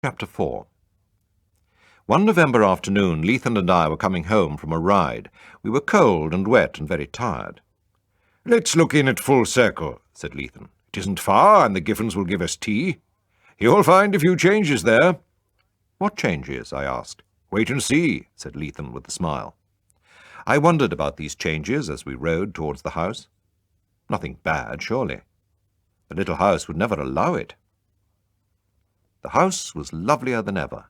Chapter 4. One November afternoon, Lethan and I were coming home from a ride. We were cold and wet and very tired. "Let's look in at Full-Circle," said Lethan. "It isn't far, and the Giffins will give us tea. You'll find a few changes there." "What changes?" I asked. "Wait and see," said Lethan with a smile. I wondered about these changes as we rode towards the house. Nothing bad, surely. The little house would never allow it. The house was lovelier than ever.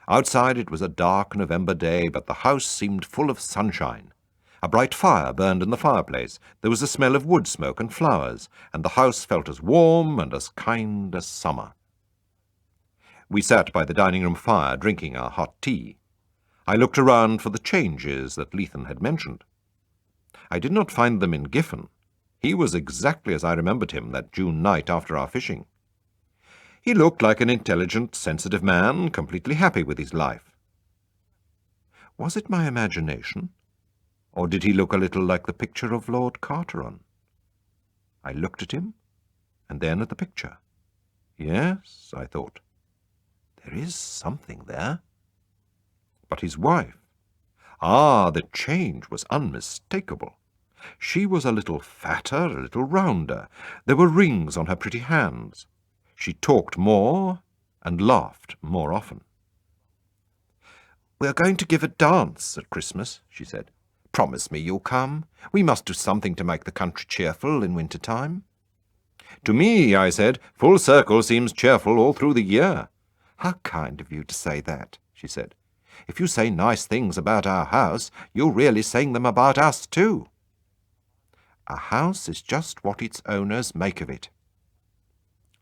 Outside it was a dark November day, but the house seemed full of sunshine. A bright fire burned in the fireplace. There was a smell of wood smoke and flowers, and the house felt as warm and as kind as summer. We sat by the dining-room fire, drinking our hot tea. I looked around for the changes that Lethan had mentioned. I did not find them in Giffen. He was exactly as I remembered him that June night after our fishing. He looked like an intelligent, sensitive man, completely happy with his life. Was it my imagination, or did he look a little like the picture of Lord Carteron? I looked at him, and then at the picture. Yes, I thought, there is something there. But his wife, the change was unmistakable. She was a little fatter, a little rounder. There were rings on her pretty hands. She talked more and laughed more often. "We are going to give a dance at Christmas," she said. "Promise me you'll come. We must do something to make the country cheerful in winter time." "To me," I said, "Full-Circle seems cheerful all through the year." "How kind of you to say that," she said. "If you say nice things about our house, you're really saying them about us too. A house is just what its owners make of it."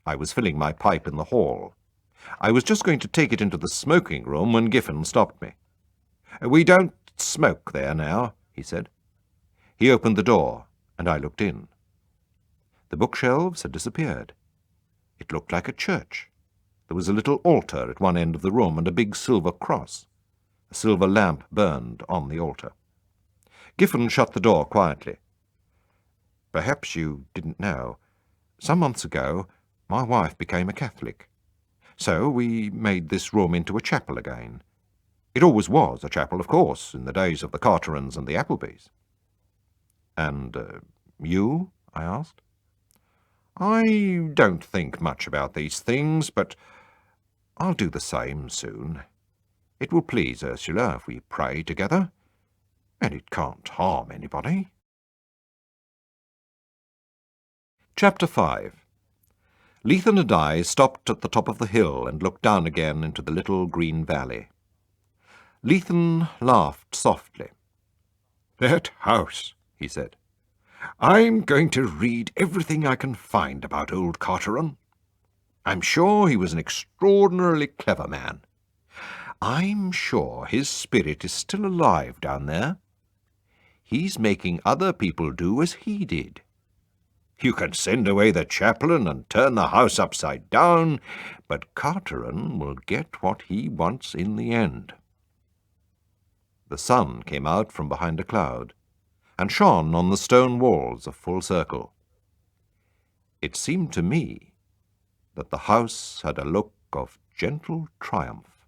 I was filling my pipe in the hall. I was just going to take it into the smoking room when Giffen stopped me. "We don't smoke there now," he said. He opened the door, and I looked in. The bookshelves had disappeared. It looked like a church. There was a little altar at one end of the room and a big silver cross. A silver lamp burned on the altar. Giffen shut the door quietly. "Perhaps you didn't know. Some months ago, my wife became a Catholic. So we made this room into a chapel again. It always was a chapel, of course, in the days of the Carterons and the Applebys." "And you?" I asked. "I don't think much about these things, but I'll do the same soon. It will please Ursula if we pray together, and it can't harm anybody." Chapter 5. Lethan and I stopped at the top of the hill and looked down again into the little green valley. Lethan laughed softly. "That house," he said. "I'm going to read everything I can find about old Carteron. I'm sure he was an extraordinarily clever man. I'm sure his spirit is still alive down there. He's making other people do as he did. You can send away the chaplain and turn the house upside down, but Carteron will get what he wants in the end." The sun came out from behind a cloud and shone on the stone walls of Full-Circle. It seemed to me that the house had a look of gentle triumph.